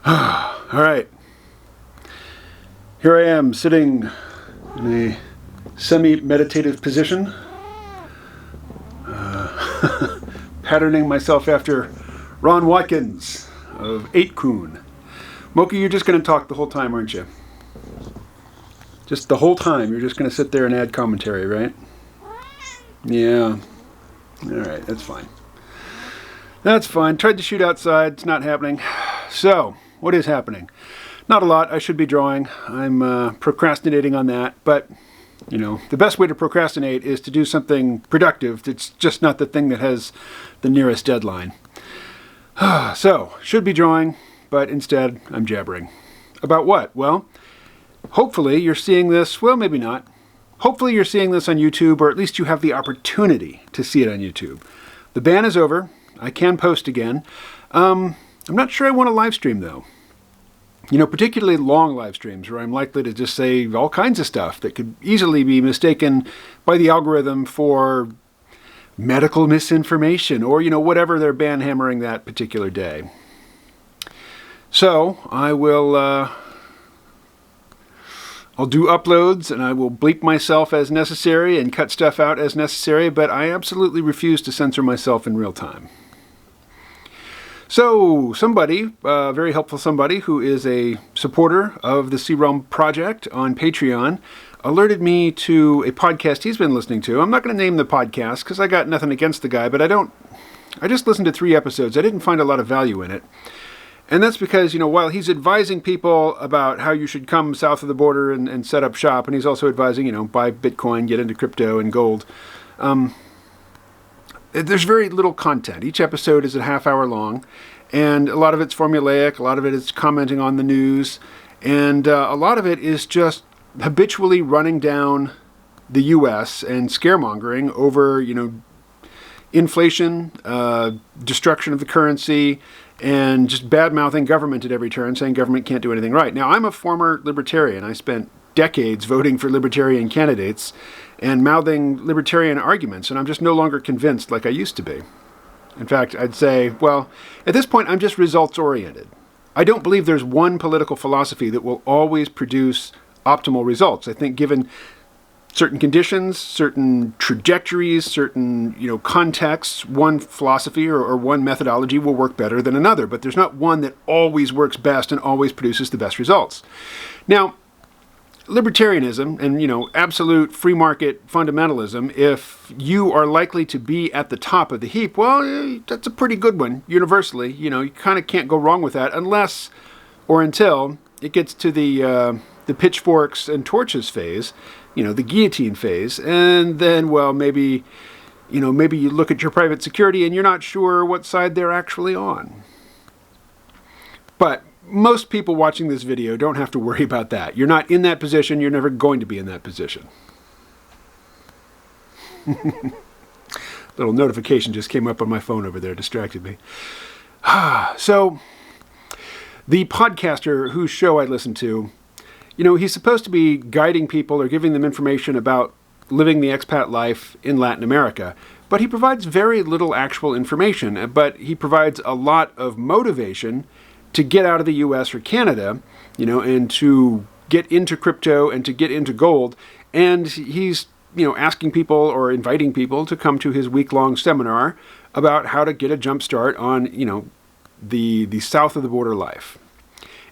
All right. Here I am sitting in a semi-meditative position, patterning myself after Ron Watkins of 8kun. Moki, you're just going to talk the whole time, aren't you? Just the whole time, you're just going to sit there and add commentary, right? Yeah. All right, that's fine. That's fine. Tried to shoot outside. It's not happening. So, what is happening? Not a lot. I should be drawing. I'm procrastinating on that. But, you know, the best way to procrastinate is to do something productive. It's just not the thing that has the nearest deadline. So, should be drawing, but instead I'm jabbering. About what? Well, hopefully you're seeing this. Well, maybe not. Hopefully you're seeing this on YouTube, or at least you have the opportunity to see it on YouTube. The ban is over. I can post again. I'm not sure I want to live stream, though. You know, particularly long live streams where I'm likely to just say all kinds of stuff that could easily be mistaken by the algorithm for medical misinformation or, you know, whatever they're ban hammering that particular day. So I will, I'll do uploads and I will bleep myself as necessary and cut stuff out as necessary, but I absolutely refuse to censor myself in real time. So, somebody, very helpful somebody who is a supporter of the C-Realm project on Patreon, alerted me to a podcast he's been listening to. I'm not going to name the podcast because I got nothing against the guy, but I just listened to 3 episodes. I didn't find a lot of value in it. And that's because, you know, while he's advising people about how you should come south of the border and set up shop, and he's also advising, you know, buy Bitcoin, get into crypto and gold, there's very little content. Each episode is a half hour long, and a lot of it's formulaic, a lot of it is commenting on the news, and a lot of it is just habitually running down the U.S. and scaremongering over, you know, inflation, destruction of the currency, and just bad-mouthing government at every turn, saying government can't do anything right. Now, I'm a former libertarian. I spent decades voting for libertarian candidates and mouthing libertarian arguments, and I'm just no longer convinced like I used to be. In fact, I'd say, well, at this point, I'm just results-oriented. I don't believe there's one political philosophy that will always produce optimal results. I think given certain conditions, certain trajectories, certain, you know, contexts, one philosophy or one methodology will work better than another, but there's not one that always works best and always produces the best results. Now, libertarianism and, you know, absolute free market fundamentalism, if you are likely to be at the top of the heap, well, that's a pretty good one universally. You know, you kind of can't go wrong with that unless or until it gets to the pitchforks and torches phase, you know, the guillotine phase, and then, well, maybe you look at your private security and you're not sure what side they're actually on. But most people watching this video don't have to worry about that. You're not in that position. You're never going to be in that position. Little notification just came up on my phone over there, distracted me. So, the podcaster whose show I listen to, you know, he's supposed to be guiding people or giving them information about living the expat life in Latin America, but he provides very little actual information, but he provides a lot of motivation to get out of the US or Canada, you know, and to get into crypto and to get into gold. And he's, you know, asking people or inviting people to come to his week-long seminar about how to get a jump start on, you know, the south of the border life.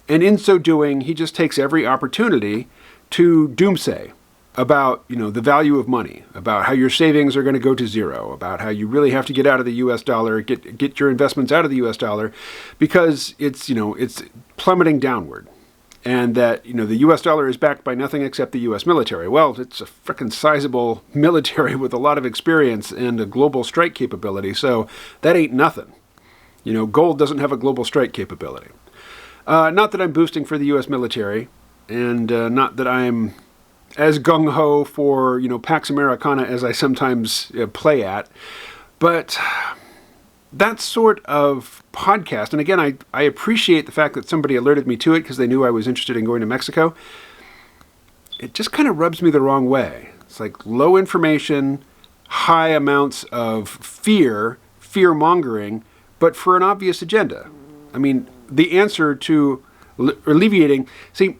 And in so doing, he just takes every opportunity to doomsay about, you know, the value of money, about how your savings are going to go to zero, about how you really have to get out of the US dollar, get your investments out of the US dollar, because it's, you know, it's plummeting downward. And that, you know, the US dollar is backed by nothing except the US military. Well, it's a frickin' sizable military with a lot of experience and a global strike capability, so that ain't nothing. You know, gold doesn't have a global strike capability. Not that I'm boosting for the U.S. military, and not that I'm as gung-ho for, you know, Pax Americana as I sometimes play at, but that sort of podcast, and again, I appreciate the fact that somebody alerted me to it because they knew I was interested in going to Mexico. It just kind of rubs me the wrong way. It's like low information, high amounts of fear-mongering, but for an obvious agenda. I mean, the answer to alleviating. See,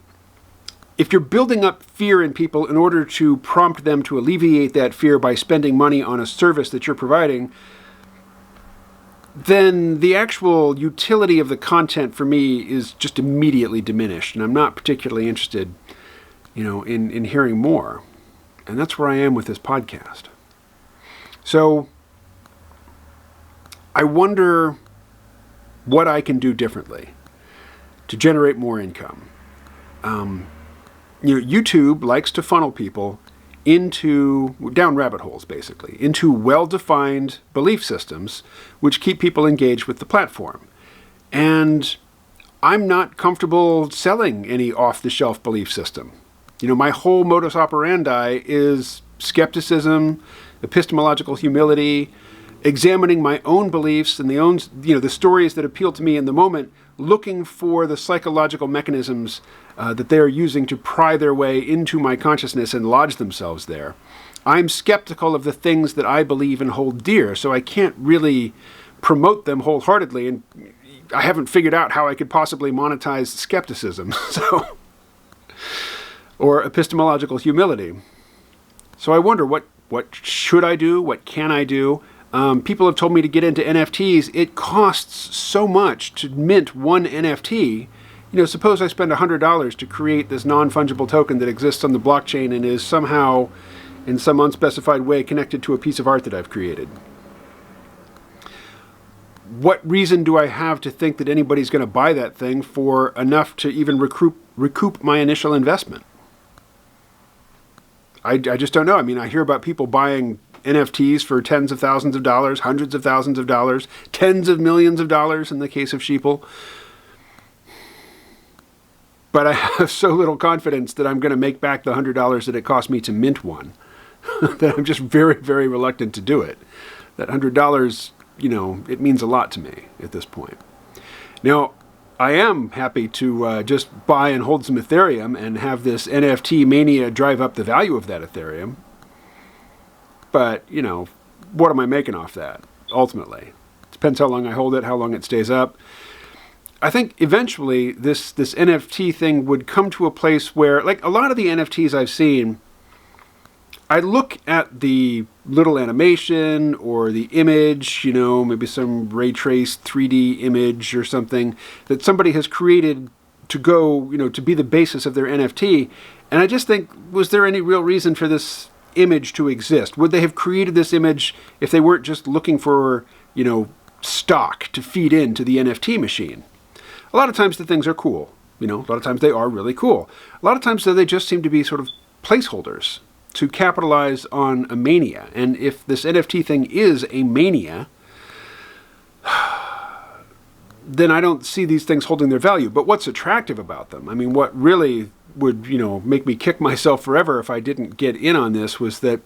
if you're building up fear in people in order to prompt them to alleviate that fear by spending money on a service that you're providing, then the actual utility of the content for me is just immediately diminished, and I'm not particularly interested, in hearing more. And that's where I am with this podcast. So I wonder what I can do differently to generate more income. YouTube likes to funnel people down rabbit holes, basically, into well-defined belief systems which keep people engaged with the platform. And I'm not comfortable selling any off-the-shelf belief system. My whole modus operandi is skepticism, epistemological humility, examining my own beliefs and the stories that appeal to me in the moment, looking for the psychological mechanisms that they are using to pry their way into my consciousness and lodge themselves there. I'm skeptical of the things that I believe and hold dear, so I can't really promote them wholeheartedly, and I haven't figured out how I could possibly monetize skepticism, or epistemological humility. So I wonder, what should I do? What can I do? People have told me to get into NFTs. It costs so much to mint one NFT. Suppose I spend $100 to create this non-fungible token that exists on the blockchain and is somehow, in some unspecified way, connected to a piece of art that I've created. What reason do I have to think that anybody's going to buy that thing for enough to even recoup my initial investment? I just don't know. I hear about people buying NFTs for tens of thousands of dollars, hundreds of thousands of dollars, tens of millions of dollars in the case of sheeple. But I have so little confidence that I'm going to make back the $100 that it cost me to mint one that I'm just very, very reluctant to do it. That $100, it means a lot to me at this point. Now, I am happy to just buy and hold some Ethereum and have this NFT mania drive up the value of that Ethereum. But, what am I making off that, ultimately? Depends how long I hold it, how long it stays up. I think eventually this NFT thing would come to a place where, like a lot of the NFTs I've seen, I look at the little animation or the image, maybe some ray traced 3D image or something that somebody has created to go, to be the basis of their NFT. And I just think, was there any real reason for this image to exist? Would they have created this image if they weren't just looking for, stock to feed into the NFT machine? A lot of times the things are cool. A lot of times they are really cool. A lot of times, though, they just seem to be sort of placeholders to capitalize on a mania. And if this NFT thing is a mania, then I don't see these things holding their value. But what's attractive about them? What really would, make me kick myself forever if I didn't get in on this was that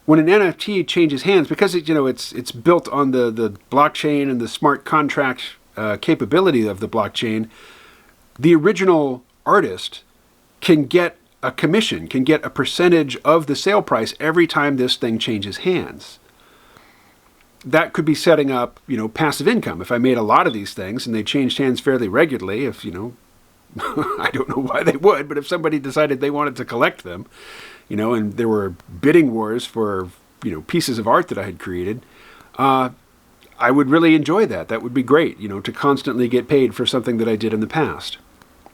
when an NFT changes hands, because it's built on the blockchain and the smart contract capability of the blockchain, the original artist can get a commission, can get a percentage of the sale price every time this thing changes hands. That could be setting up, passive income. If I made a lot of these things and they changed hands fairly regularly, if, I don't know why they would, but if somebody decided they wanted to collect them, and there were bidding wars for, pieces of art that I had created, I would really enjoy that. That would be great, to constantly get paid for something that I did in the past.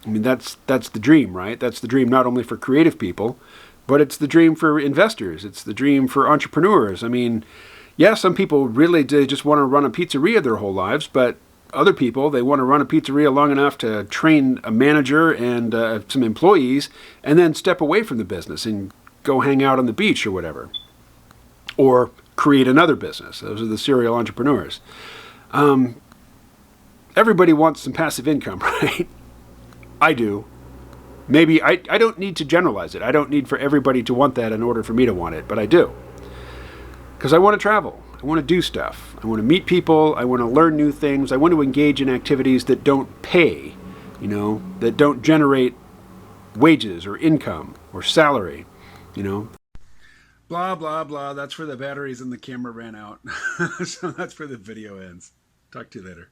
That's the dream, right? That's the dream not only for creative people, but it's the dream for investors. It's the dream for entrepreneurs. Some people really just want to run a pizzeria their whole lives, but other people, they want to run a pizzeria long enough to train a manager and some employees and then step away from the business and go hang out on the beach or whatever. Or create another business. Those are the serial entrepreneurs. Everybody wants some passive income, right? I do. Maybe I don't need to generalize it. I don't need for everybody to want that in order for me to want it, but I do. Because I want to travel. I want to do stuff. I want to meet people. I want to learn new things. I want to engage in activities that don't pay, that don't generate wages or income or salary, Blah, blah, blah. That's where the batteries in the camera ran out. So that's where the video ends. Talk to you later.